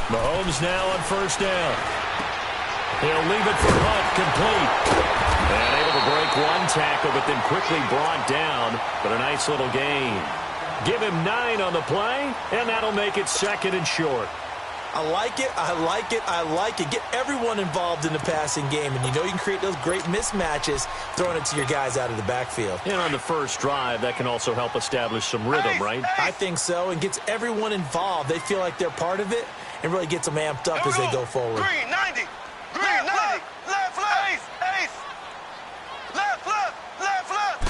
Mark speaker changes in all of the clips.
Speaker 1: Mahomes now on first down. He'll leave it for Hunt, complete. And able to break one tackle, but then quickly brought down. But a nice little gain. Give him 9 on the play, and that'll make it 2nd and short.
Speaker 2: I like it, I like it, I like it. Get everyone involved in the passing game, and you know you can create those great mismatches throwing it to your guys out of the backfield.
Speaker 1: And on the first drive, that can also help establish some rhythm, right?
Speaker 2: I think so, and gets everyone involved. They feel like they're part of it, and really gets them amped up as they go forward.
Speaker 3: Green, 90. Green, 90. Left, left. Ace. Left, left. Left, left.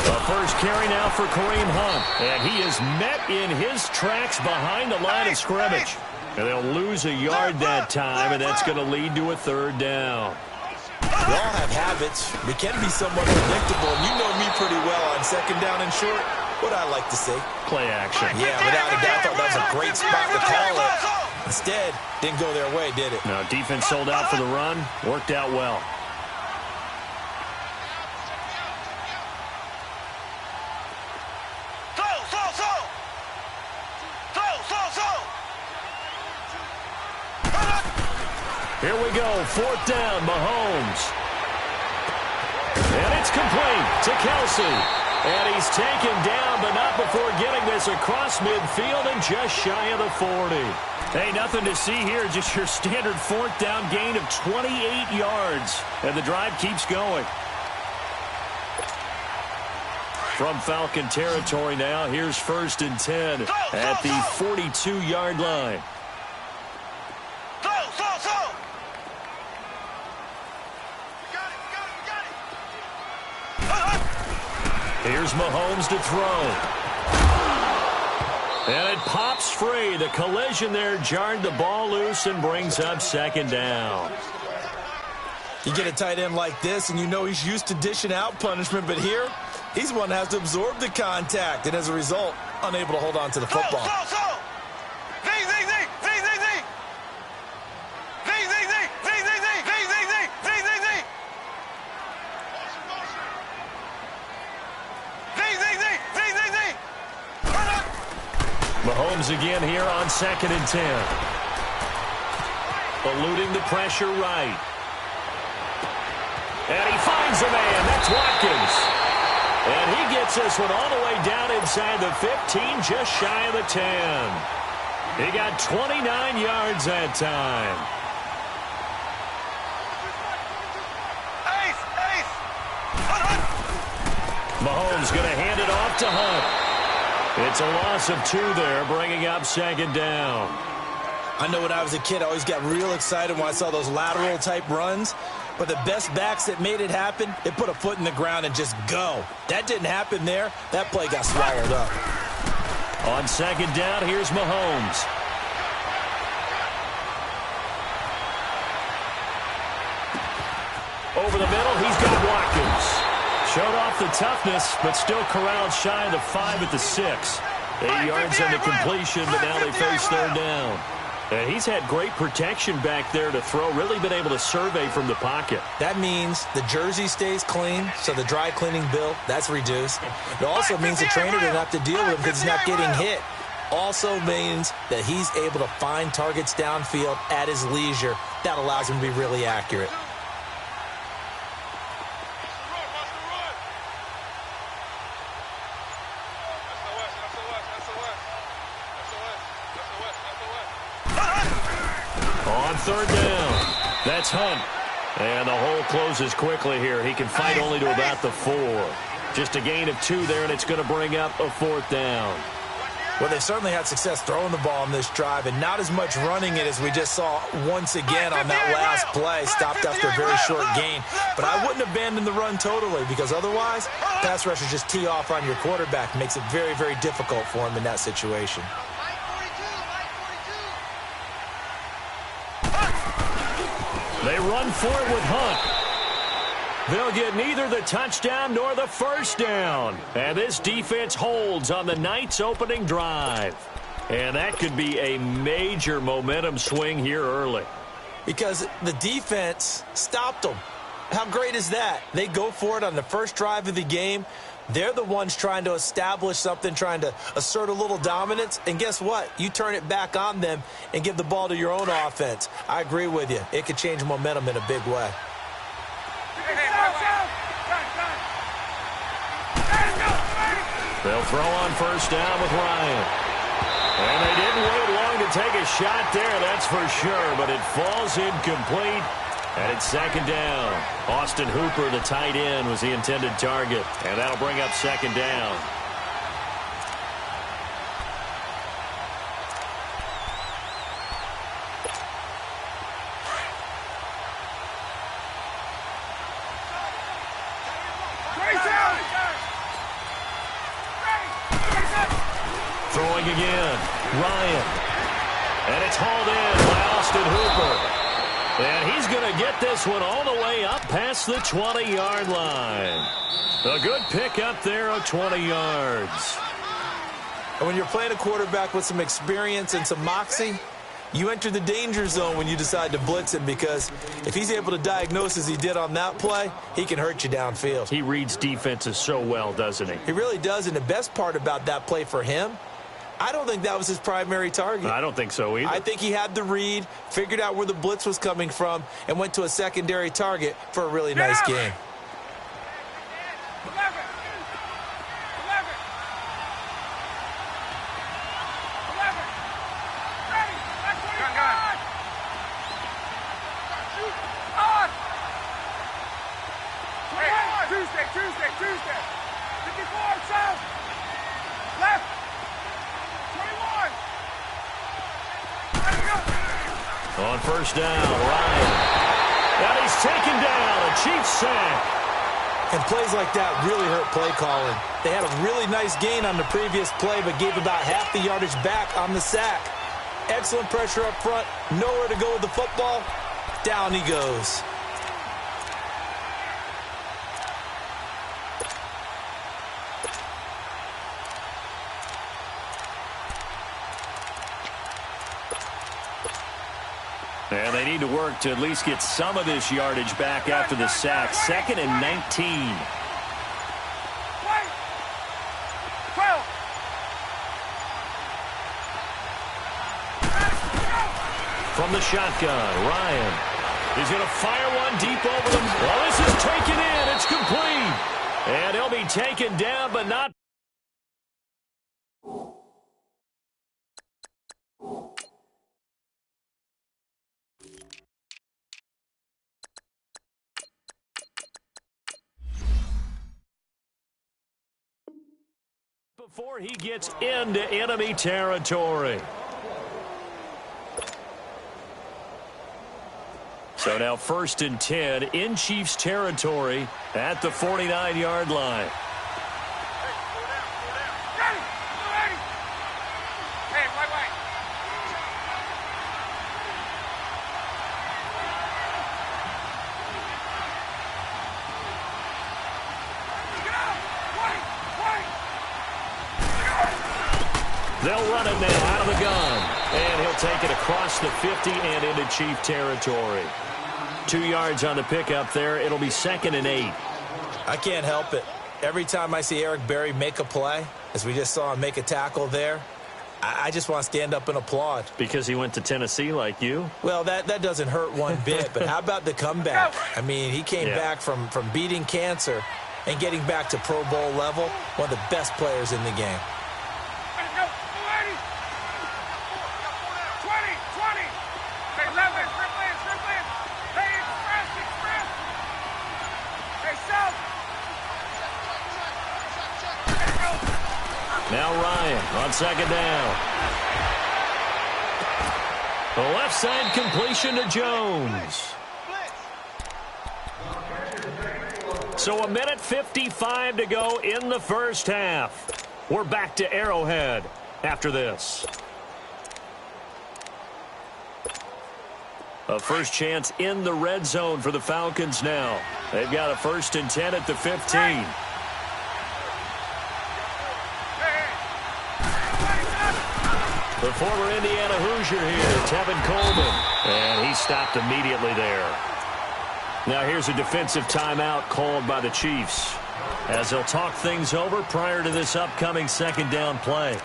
Speaker 1: The first carry now for Kareem Hunt. And he is met in his tracks behind the line of scrimmage. And they'll lose a yard that time, and that's going to lead to a 3rd down.
Speaker 2: We all have habits. We can be somewhat predictable, and you know me pretty well on 2nd down and short. What I like to say.
Speaker 1: Play action.
Speaker 2: Yeah, without a doubt, thought that was a great spot to call it. Instead, didn't go their way, did it?
Speaker 1: No, defense sold out for the run. Worked out well. Here we go, 4th down, Mahomes. And it's complete to Kelsey. And he's taken down, but not before getting this across midfield and just shy of the 40. Hey, nothing to see here, just your standard 4th down gain of 28 yards. And the drive keeps going. From Falcon territory now, here's 1st and 10 at the 42-yard line. Here's Mahomes to throw. And it pops free. The collision there jarred the ball loose and brings up 2nd down.
Speaker 2: You get a tight end like this, and you know he's used to dishing out punishment, but here, he's one that has to absorb the contact, and as a result, unable to hold on to the football.
Speaker 1: Mahomes again here on 2nd and 10. Eluding the pressure right. And he finds a man. That's Watkins. And he gets this one all the way down inside the 15, just shy of the 10. He got 29 yards that time. Mahomes going to hand it off to Hunt. It's a loss of 2 there, bringing up 2nd down.
Speaker 2: I know when I was a kid, I always got real excited when I saw those lateral-type runs. But the best backs that made it happen, they put a foot in the ground and just go. That didn't happen there. That play got swallowed up.
Speaker 1: On 2nd down, here's Mahomes. Over the middle, he's got Watkins. Showed off the toughness, but still corralled shy of the 5 at the 6. 8 yards on the completion, but now they face 3rd down. And he's had great protection back there to throw, really been able to survey from the pocket.
Speaker 2: That means the jersey stays clean, so the dry cleaning bill, that's reduced. It also means the trainer doesn't have to deal with him because he's not getting hit. Also means that he's able to find targets downfield at his leisure. That allows him to be really accurate.
Speaker 1: On 3rd down, that's Hunt. And the hole closes quickly here. He can fight only to about the 4. Just a gain of 2 there, and it's going to bring up a 4th down.
Speaker 2: Well, they've certainly had success throwing the ball on this drive, and not as much running it as we just saw once again on that last play. Stopped after a very short gain. But I wouldn't abandon the run totally, because otherwise, pass rushers just tee off on your quarterback. Makes it very, very difficult for him in that situation.
Speaker 1: They run for it with Hunt. They'll get neither the touchdown nor the 1st down. And this defense holds on the night's opening drive. And that could be a major momentum swing here early.
Speaker 2: Because the defense stopped them. How great is that? They go for it on the first drive of the game. They're the ones trying to establish something, trying to assert a little dominance. And guess what? You turn it back on them and give the ball to your own offense. I agree with you. It could change momentum in a big way.
Speaker 1: They'll throw on first down with Ryan. And they didn't wait long to take a shot there, that's for sure. But it falls incomplete. And it's second down. Austin Hooper, the tight end, was the intended target. And that'll bring up second down. Throwing again. Ryan. And it's hauled in by Austin Hooper. And he's going to get this one all the way up past the 20-yard line. A good pick up there of 20 yards.
Speaker 2: And when you're playing a quarterback with some experience and some moxie, you enter the danger zone when you decide to blitz him, because if he's able to diagnose as he did on that play, he can hurt you downfield.
Speaker 1: He reads defenses so well, doesn't he?
Speaker 2: He really does, and the best part about that play for him, I don't think that was his primary target.
Speaker 1: I don't think so either.
Speaker 2: I think he had the read, figured out where the blitz was coming from, and went to a secondary target for a really nice game.
Speaker 3: Tuesday. 54, south. Left. 21.
Speaker 1: On first down, Ryan. And he's taken down. A Chiefs sack.
Speaker 2: And plays like that really hurt play calling. They had a really nice gain on the previous play, but gave about half the yardage back on the sack. Excellent pressure up front. Nowhere to go with the football. Down he goes.
Speaker 1: And they need to work to at least get some of this yardage back after the sack. 2nd and 19.
Speaker 3: 12.
Speaker 1: From the shotgun, Ryan. He's going to fire one deep over them. Well, this is taken in. It's complete. And he'll be taken down, but not. Before he gets into enemy territory. So now 1st and 10 in Chiefs territory at the 49-yard line. They'll run it now out of the gun. And he'll take it across the 50 and into Chief territory. 2 yards on the pickup there. It'll be 2nd and 8.
Speaker 2: I can't help it. Every time I see Eric Berry make a play, as we just saw him make a tackle there, I just want to stand up and applaud.
Speaker 1: Because he went to Tennessee like you?
Speaker 2: Well, that doesn't hurt one bit, but how about the comeback? I mean, he came back from beating cancer and getting back to Pro Bowl level, one of the best players in the game.
Speaker 1: Now Ryan on 2nd down. The left side completion to Jones. So 1:55 to go in the first half. We're back to Arrowhead after this. A first chance in the red zone for the Falcons now. They've got a 1st and 10 at the 15. The former Indiana Hoosier here, Tevin Coleman. And he stopped immediately there. Now here's a defensive timeout called by the Chiefs. as they'll talk things over prior to this upcoming second down play.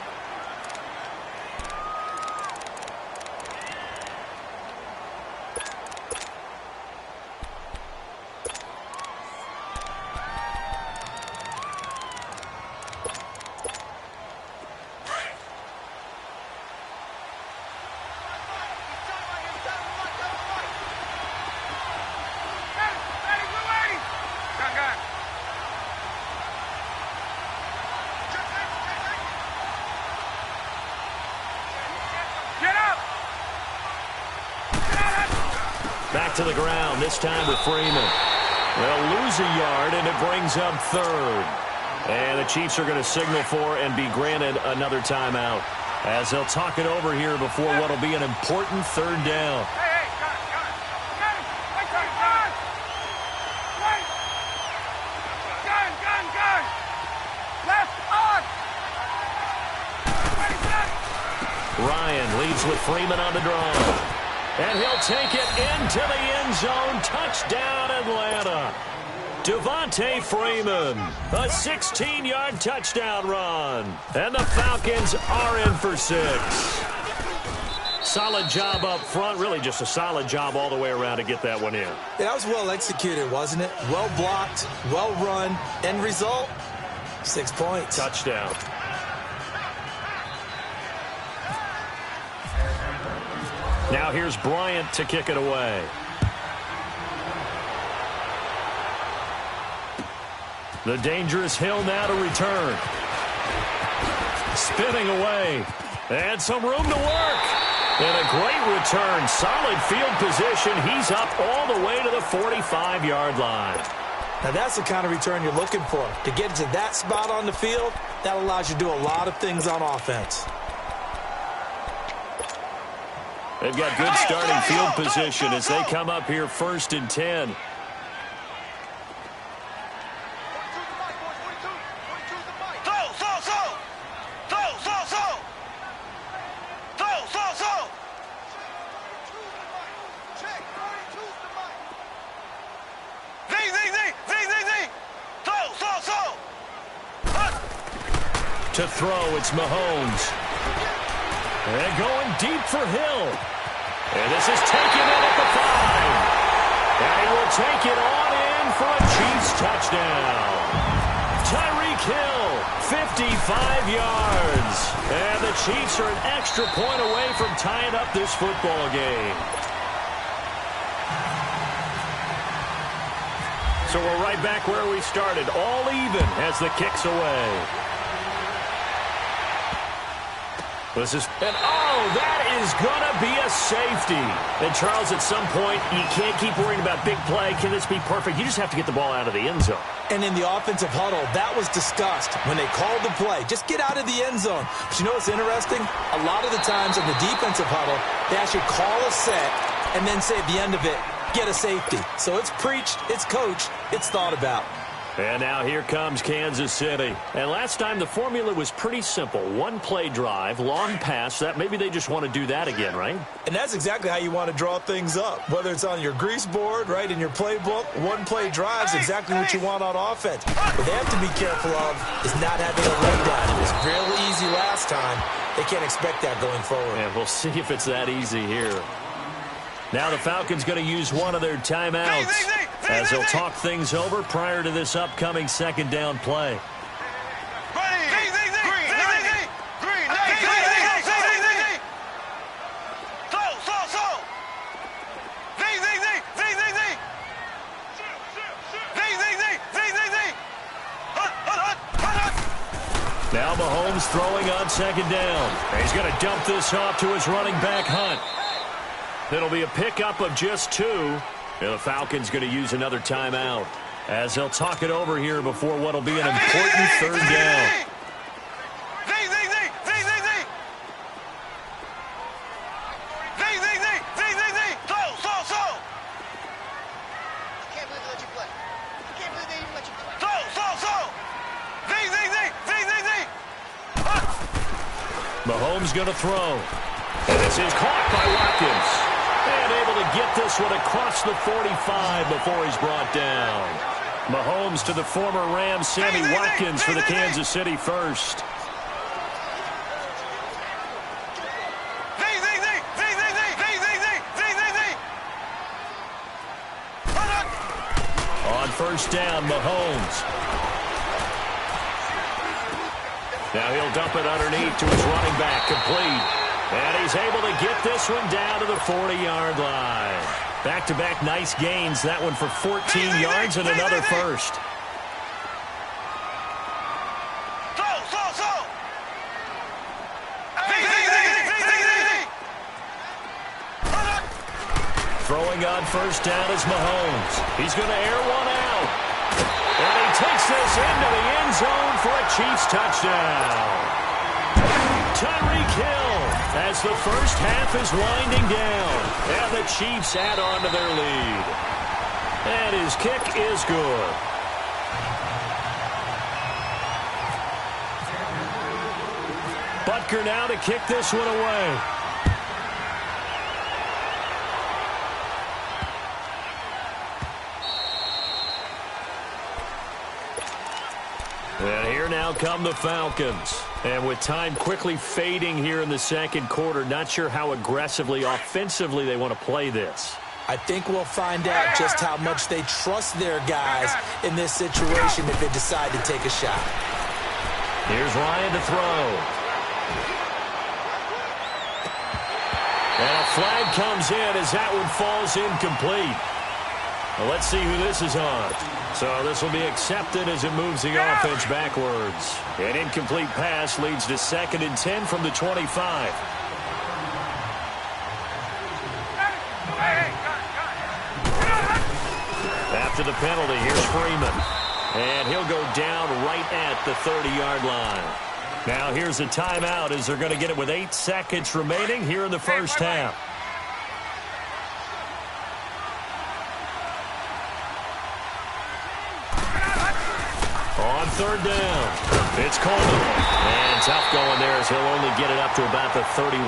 Speaker 4: Back to the ground, this time with Freeman. They'll lose a yard, and it brings up third. And the Chiefs are going to signal for and be granted another timeout, as they'll talk it over here before what will be an important third down. Ryan leads with Freeman on the draw. And he'll take it into the end zone. Touchdown, Atlanta. Devontae Freeman, a 16-yard touchdown run. And the Falcons are in for 6. Solid job up front. Really just a solid job all the way around to get that one in.
Speaker 2: That was well executed, wasn't it? Well blocked, well run. End result, 6 points.
Speaker 4: Touchdown. Now here's Bryant to kick it away. The dangerous Hill now to return. Spinning away. And some room to work. And a great return. Solid field position. He's up all the way to the 45-yard line.
Speaker 2: Now that's the kind of return you're looking for. To get to that spot on the field, that allows you to do a lot of things on offense.
Speaker 4: They've got good starting field position as they come up here 1st and 10. To throw, it's Mahomes. And going deep for Hill. And this is taken in at the 5. And he will take it on in for a Chiefs touchdown. Tyreek Hill, 55 yards. And the Chiefs are an extra point away from tying up this football game. So we're right back where we started, all even as the kick's away. This is, and oh, that is going to be a safety. And Charles, at some point, you can't keep worrying about big play. Can this be perfect? You just have to get the ball out of the end zone.
Speaker 2: And in the offensive huddle, that was discussed when they called the play. Just get out of the end zone. But you know what's interesting? A lot of the times in the defensive huddle, they actually call a set and then say at the end of it, get a safety. So it's preached, it's coached, it's thought about.
Speaker 4: And now here comes Kansas City. And last time the formula was pretty simple. One play drive, long pass. That maybe they just want to do that again, right?
Speaker 2: And that's exactly how you want to draw things up. Whether it's on your grease board, right, in your playbook, one play drive is exactly what you want on offense. What they have to be careful of is not having a letdown. It was real easy last time. They can't expect that going forward.
Speaker 4: And we'll see if it's that easy here. Now the Falcons going to use one of their timeouts as they'll talk things over prior to this upcoming second down play. Now Mahomes throwing on second down. And he's going to dump this off to his running back, Hunt. It'll be a pickup of just 2. And the Falcons going to use another timeout as they'll talk it over here before what will be an important third down. Mahomes going to throw. And this is caught by Watkins. And able to get this one across the 45 before he's brought down.
Speaker 1: Mahomes to the former Rams, Sammy Watkins for the Kansas City first. On first down, Mahomes. Now he'll dump it underneath to his running back, complete. And he's able to get this one down to the 40-yard line. Back-to-back nice gains. That one for 14 yards and another first. Throwing on first down is Mahomes. He's going to air one out. And he takes this into the end zone for a Chiefs touchdown. Tyreek Hill as the first half is winding down. And the Chiefs add on to their lead. And his kick is good. Butker now to kick this one away. And here now come the Falcons. And with time quickly fading here in the second quarter, not sure how aggressively, offensively they want to play this.
Speaker 2: I think we'll find out just how much they trust their guys in this situation if they decide to take a shot.
Speaker 1: Here's Ryan to throw. And a flag comes in as that one falls incomplete. Well, let's see who this is on. So this will be accepted as it moves the offense backwards. An incomplete pass leads to 2nd and 10 from the 25. After the penalty, here's Freeman. And he'll go down right at the 30-yard line. Now here's a timeout as they're going to get it with 8 seconds remaining here in the first half. On third down, it's Coleman. And tough going there as he'll only get it up to about the 31.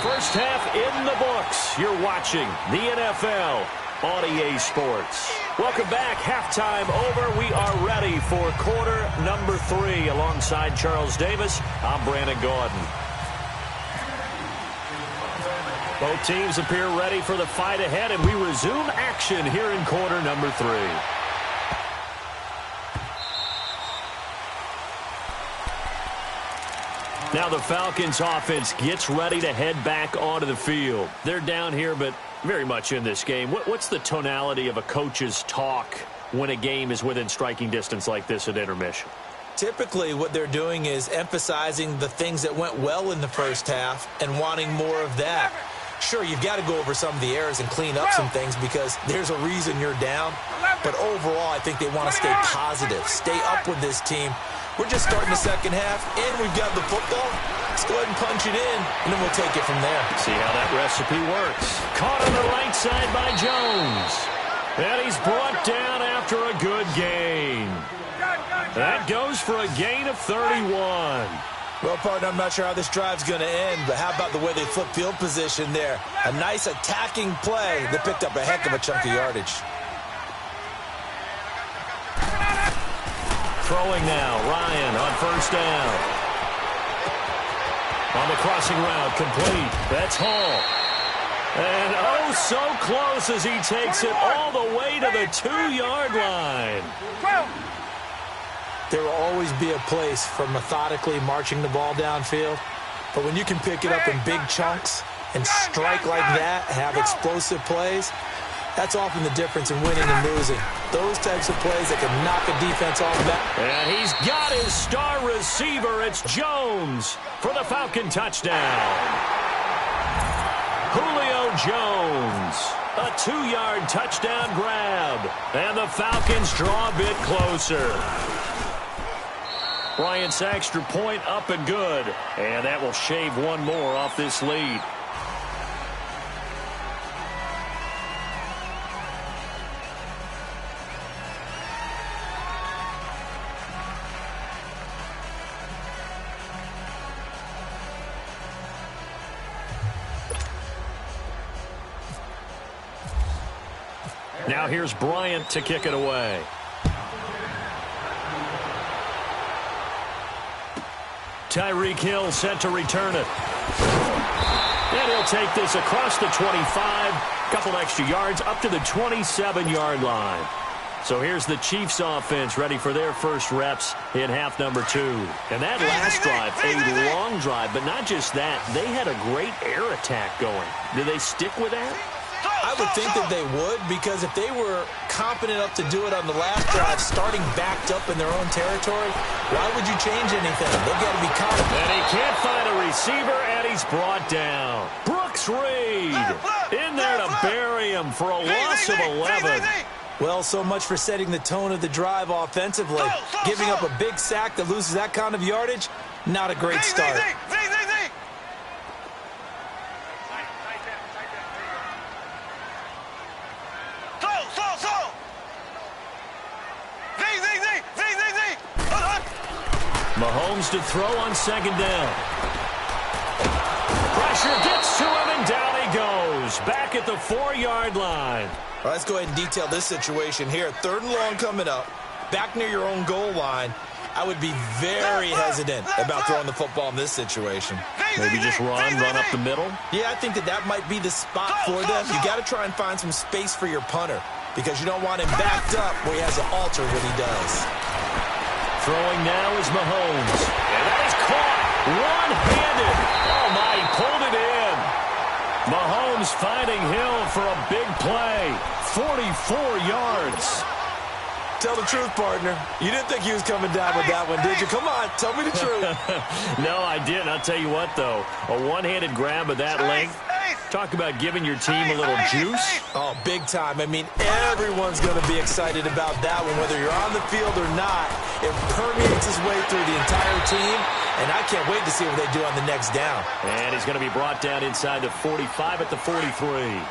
Speaker 1: First half in the books. You're watching the NFL on EA Sports. Welcome back. Halftime over. We are ready for quarter number 3. Alongside Charles Davis, I'm Brandon Gordon. Both teams appear ready for the fight ahead, and we resume action here in quarter number 3. Now the Falcons offense gets ready to head back onto the field. They're down here, but very much in this game. What's the tonality of a coach's talk when a game is within striking distance like this at intermission?
Speaker 2: Typically, what they're doing is emphasizing the things that went well in the first half and wanting more of that. Sure, you've got to go over some of the errors and clean up some things because there's a reason you're down. But overall, I think they want to stay positive, stay up with this team. We're just starting the second half, and we've got the football. Let's go ahead and punch it in, and then we'll take it from there.
Speaker 1: See how that recipe works. Caught on the right side by Jones. And he's brought down after a good gain. That goes for a gain of 31.
Speaker 2: Well, partner, I'm not sure how this drive's going to end, but how about the way they flip field position there? A nice attacking play that picked up a heck of a chunk of yardage.
Speaker 1: Throwing now, Ryan on first down. On the crossing route, complete. That's Hall. And oh, so close as he takes it all the way to the 2-yard line.
Speaker 2: There will always be a place for methodically marching the ball downfield. But when you can pick it up in big chunks and strike like that, have explosive plays, that's often the difference in winning and losing. Those types of plays that can knock a defense off that.
Speaker 1: And he's got his star receiver. It's Jones for the Falcon touchdown. Julio Jones, a 2-yard touchdown grab. And the Falcons draw a bit closer. Bryant's extra point up and good. And that will shave one more off this lead. Now here's Bryant to kick it away. Tyreek Hill set to return it. And he'll take this across the 25, couple extra yards up to the 27-yard line. So here's the Chiefs offense ready for their first reps in half number 2. And that last drive, a long drive, but not just that. They had a great air attack going. Do they stick with that?
Speaker 2: I would think that they would, because if they were confident enough to do it on the last drive, starting backed up in their own territory, why would you change anything? They've got to be confident.
Speaker 1: And he can't find a receiver, and he's brought down. Brooks Reed in there to bury him for a loss of 11.
Speaker 2: Well, so much for setting the tone of the drive offensively. Giving up a big sack that loses that kind of yardage, not a great start.
Speaker 1: Mahomes to throw on second down. Pressure gets to him, and down he goes. Back at the 4-yard line.
Speaker 2: All right, let's go ahead and detail this situation here. 3rd and long coming up, back near your own goal line. I would be very hesitant about throwing the football in this situation.
Speaker 1: Maybe just run up the middle?
Speaker 2: Yeah, I think that might be the spot for them. You got to try and find some space for your punter, because you don't want him backed up where he has to alter what he does.
Speaker 1: Throwing now is Mahomes. And that is caught one-handed. Oh, my, he pulled it in. Mahomes finding Hill for a big play. 44 yards.
Speaker 2: Tell the truth, partner. You didn't think he was coming down with that one, did you? Come on, tell me the truth.
Speaker 1: No, I didn't. I'll tell you what, though. A one-handed grab of that length. Talk about giving your team a little juice.
Speaker 2: Oh, big time. I mean, everyone's going to be excited about that one, whether you're on the field or not. It permeates his way through the entire team, and I can't wait to see what they do on the next down.
Speaker 1: And he's going to be brought down inside the 45 at the 43.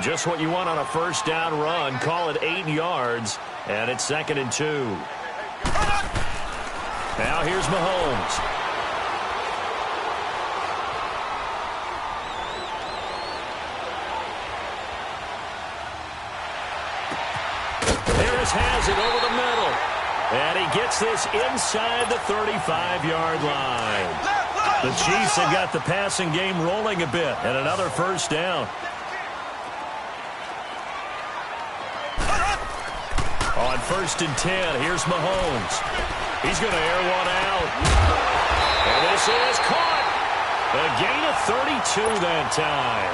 Speaker 1: Just what you want on a first down run. Call it 8 yards, and it's 2nd and 2. Now here's Mahomes. Has it over the middle. And he gets this inside the 35-yard line. The Chiefs have got the passing game rolling a bit, and another first down. On 1st and 10, here's Mahomes. He's going to air one out. And this is caught. A gain of 32 that time.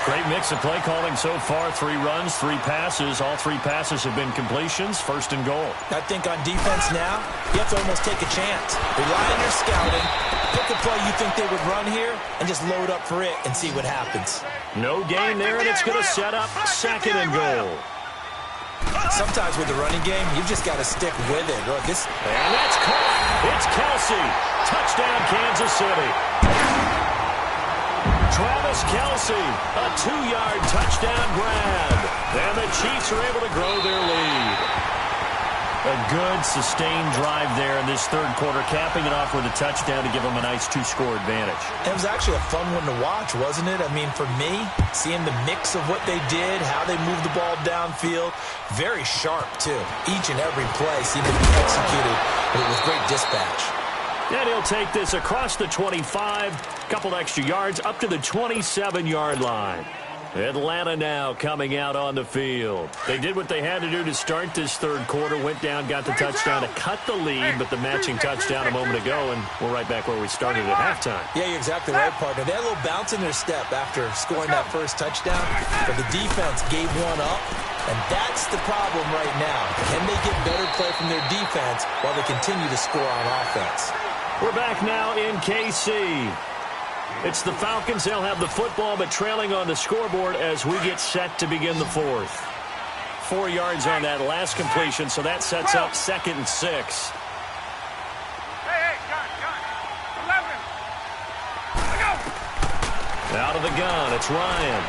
Speaker 1: Great mix of play calling so far. 3 runs, 3 passes. All 3 passes have been completions. 1st and goal.
Speaker 2: I think on defense now, you have to almost take a chance. Rely on your scouting. Pick a play you think they would run here and just load up for it and see what happens.
Speaker 1: No gain there, and it's going to set up 2nd and goal.
Speaker 2: Sometimes with the running game, you've just got to stick with it. Look, this...
Speaker 1: And that's caught. It's Kelsey. Touchdown, Kansas City. Travis Kelsey, a 2-yard touchdown grab. And the Chiefs are able to grow their lead. A good, sustained drive there in this 3rd quarter, capping it off with a touchdown to give them a nice 2-score advantage.
Speaker 2: It was actually a fun one to watch, wasn't it? I mean, for me, seeing the mix of what they did, how they moved the ball downfield, very sharp, too. Each and every play seemed to be executed with great dispatch.
Speaker 1: And he'll take this across the 25, couple extra yards up to the 27-yard line. Atlanta now coming out on the field. They did what they had to do to start this 3rd quarter, went down, got the touchdown to cut the lead, but the matching touchdown a moment ago, and we're right back where we started at halftime.
Speaker 2: Yeah, you're exactly right, partner. They had a little bounce in their step after scoring that first touchdown, but the defense gave one up, and that's the problem right now. Can they get better play from their defense while they continue to score on offense?
Speaker 1: We're back now in KC. It's the Falcons. They'll have the football, but trailing on the scoreboard as we get set to begin the 4th. 4 yards on that last completion, so that sets up 2nd and 6.
Speaker 3: Hey, John, 11.
Speaker 1: Out of the gun, it's Ryan.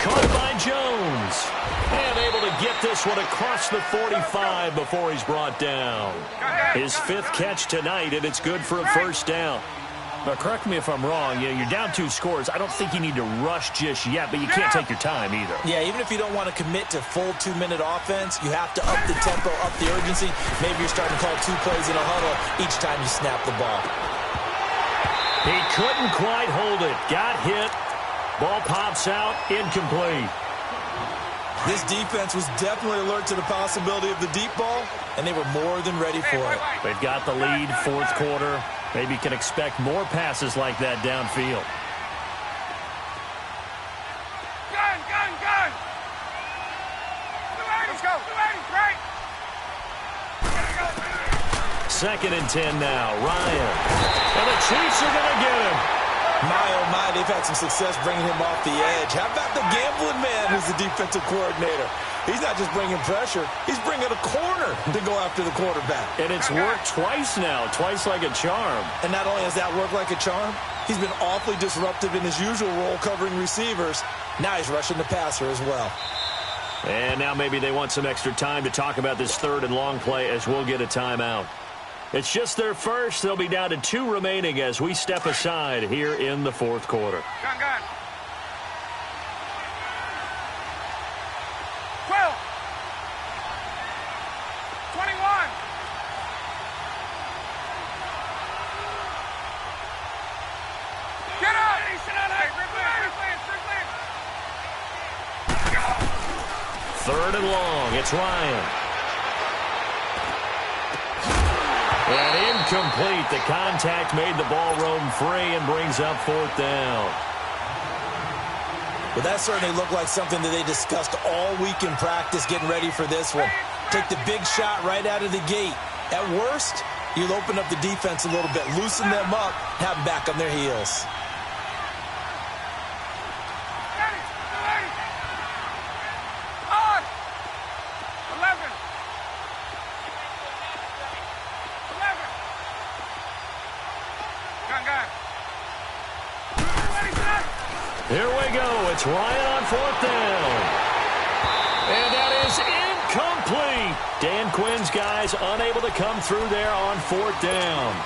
Speaker 1: Caught by Jones. And able to get this one across the 45 before he's brought down. His 5th catch tonight, and it's good for a first down. Now, correct me if I'm wrong. You're down 2 scores. I don't think you need to rush just yet, but you can't take your time either.
Speaker 2: Yeah, even if you don't want to commit to full 2-minute offense, you have to up the tempo, up the urgency. Maybe you're starting to call 2 plays in a huddle each time you snap the ball.
Speaker 1: He couldn't quite hold it. Got hit. Ball pops out. Incomplete.
Speaker 2: This defense was definitely alert to the possibility of the deep ball, and they were more than ready for it.
Speaker 1: They've got the lead, 4th quarter. Maybe you can expect more passes like that downfield.
Speaker 3: Gun! Let's go! Right!
Speaker 1: 2nd and 10 now. Ryan. And the Chiefs are going to get him.
Speaker 2: My, oh my, they've had some success bringing him off the edge. How about the gambling man who's the defensive coordinator? He's not just bringing pressure. He's bringing a corner to go after the quarterback.
Speaker 1: And it's worked twice now, twice like a charm.
Speaker 2: And not only has that worked like a charm, he's been awfully disruptive in his usual role covering receivers. Now he's rushing the passer as well.
Speaker 1: And now maybe they want some extra time to talk about this 3rd and long play as we'll get a timeout. It's just their first. They'll be down to 2 remaining as we step aside here in the 4th quarter.
Speaker 3: Gun! 12! 21! Get up! Hey, replay.
Speaker 1: 3rd and long. It's Ryan. And incomplete. The contact made the ball roam free and brings up 4th down.
Speaker 2: Well, that certainly looked like something that they discussed all week in practice getting ready for this one. Take the big shot right out of the gate. At worst, you'll open up the defense a little bit, loosen them up, have them back on their heels.
Speaker 3: On! 11! 11! Gun!
Speaker 1: Here we go. It's Ryan on 4th down. And that is incomplete. Dan Quinn's guys unable to come through there on 4th down.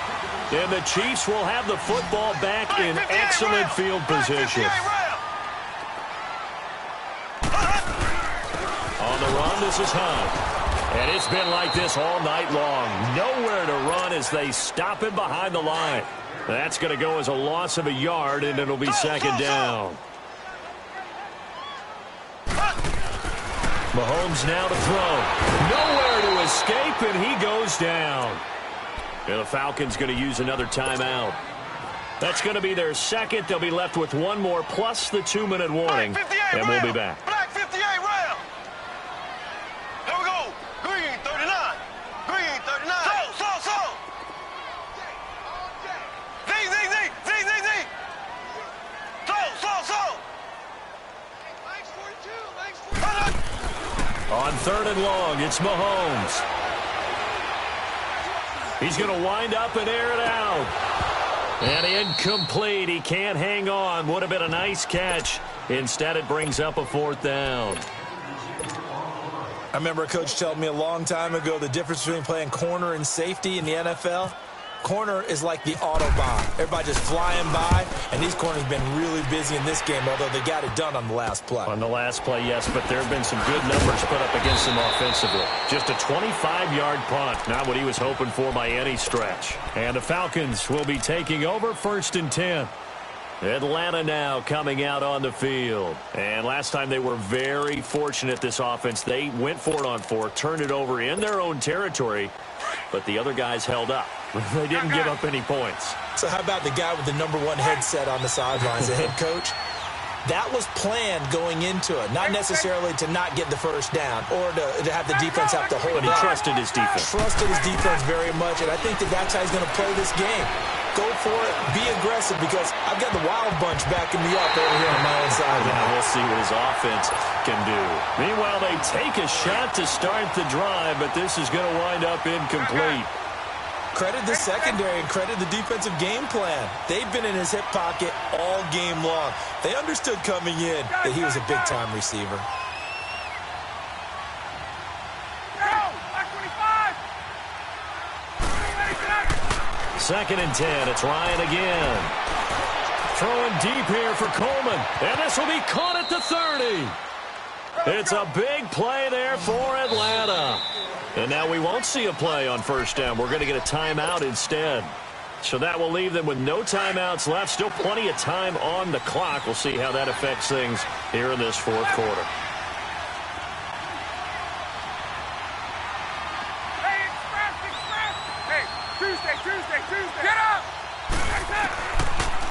Speaker 1: And the Chiefs will have the football back in excellent field position. On the run, this is Hunt. And it's been like this all night long. Nowhere to run as they stop him behind the line. That's going to go as a loss of a yard, and it'll be 2nd down. Mahomes now to throw. Nowhere to escape, and he goes down. And the Falcons going to use another timeout. That's going to be their 2nd. They'll be left with 1 more plus the 2-minute warning, and we'll be back.
Speaker 3: Black 58 round. Here we go. Green 39. Green 39. So. Z. So. Legs 42.
Speaker 1: On 3rd and long, it's Mahomes. He's going to wind up and air it out. And incomplete. He can't hang on. Would have been a nice catch. Instead, it brings up a 4th down.
Speaker 2: I remember a coach telling me a long time ago the difference between playing corner and safety in the NFL. Corner is like the Autobahn. Everybody just flying by, and these corners have been really busy in this game, although they got it done on the last play.
Speaker 1: On the last play, yes, but there have been some good numbers put up against him offensively. Just a 25-yard punt, not what he was hoping for by any stretch. And the Falcons will be taking over 1st and 10. Atlanta now coming out on the field. And last time they were very fortunate, this offense. They went for it on 4, turned it over in their own territory, but the other guys held up. They didn't give up any points.
Speaker 2: So how about the guy with the #1 headset on the sidelines, the head coach? That was planned going into it, not necessarily to not get the first down or to have the defense have to hold
Speaker 1: But he trusted his defense.
Speaker 2: Trusted his defense very much, and I think that's how he's going to play this game. Go for it, be aggressive, because I've got the wild bunch backing me up over here on my own side.
Speaker 1: Now we'll see what his offense can do. Meanwhile, they take a shot to start the drive, but this is going to wind up incomplete.
Speaker 2: Credit the secondary and credit the defensive game plan. They've been in his hip pocket all game long. They understood coming in that he was a big-time receiver.
Speaker 1: 2nd and 10. It's Ryan again. Throwing deep here for Coleman. And this will be caught at the 30. It's a big play there for Atlanta. And now we won't see a play on 1st down. We're going to get a timeout instead. So that will leave them with no timeouts left. Still plenty of time on the clock. We'll see how that affects things here in this 4th quarter.
Speaker 3: Tuesday. Get up!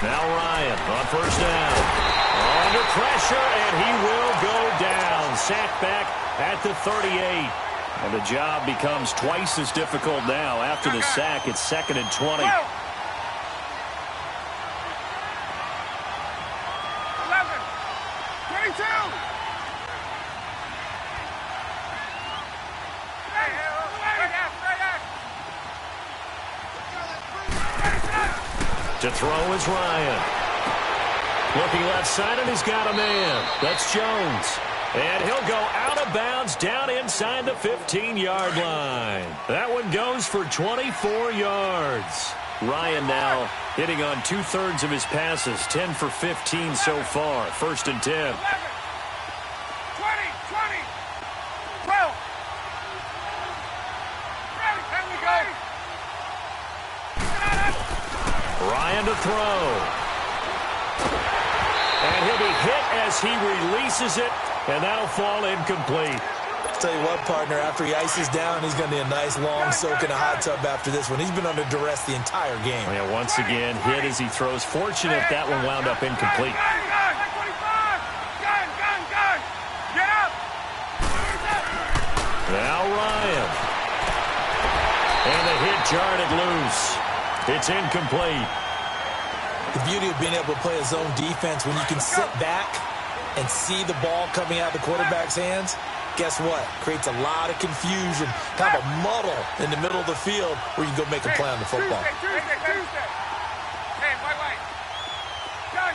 Speaker 1: Now Ryan on 1st down. Under pressure, and he will go down. Sacked back at the 38. And the job becomes twice as difficult now. After the sack, it's 2nd and 20.
Speaker 3: 22!
Speaker 1: To throw is Ryan. Looking left side, and he's got a man. That's Jones. And he'll go out of bounds down inside the 15-yard line. That one goes for 24 yards. Ryan now hitting on 2/3 of his passes, 10 for 15 so far. 1st and 10.
Speaker 3: 11, 20, 12. Ready, here we go.
Speaker 1: Ryan to throw. And he'll be hit as he releases it, and that'll fall incomplete.
Speaker 2: Tell you what, partner, after he ices down, he's going to need a nice long soak in a hot tub after this one. He's been under duress the entire game.
Speaker 1: Yeah, once again, hit as he throws. Fortunate that one wound up incomplete.
Speaker 3: Gun! Get up!
Speaker 1: Now Ryan. And the hit jarred it loose. It's incomplete.
Speaker 2: The beauty of being able to play a zone defense when you can sit back and see the ball coming out of the quarterback's hands, guess what? Creates a lot of confusion, kind of a muddle in the middle of the field where you can go make a play on the football.
Speaker 3: Tuesday. Hey, wait. Gun.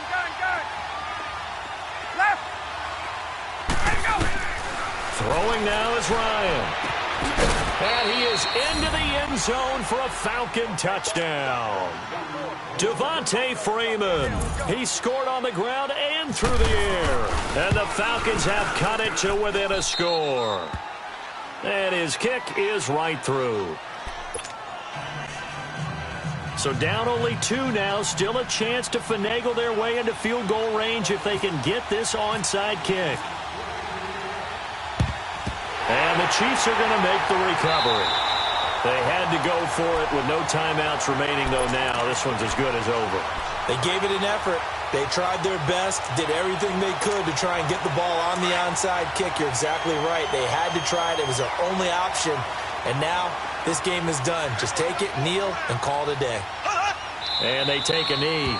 Speaker 3: Left. There you go.
Speaker 1: Throwing now is Ryan. And he is into the end zone for a Falcon touchdown. Devontae Freeman. He scored on the ground and through the air. And the Falcons have cut it to within a score. And his kick is right through. So down only 2 now. Still a chance to finagle their way into field goal range if they can get this onside kick. And the Chiefs are going to make the recovery. They had to go for it with no timeouts remaining, though now. This one's as good as over.
Speaker 2: They gave it an effort. They tried their best, did everything they could to try and get the ball on the onside kick. You're exactly right. They had to try it. It was their only option. And now this game is done. Just take it, kneel, and call it a day.
Speaker 1: And they take a knee.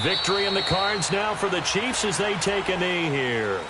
Speaker 1: Victory in the cards now for the Chiefs as they take a knee here.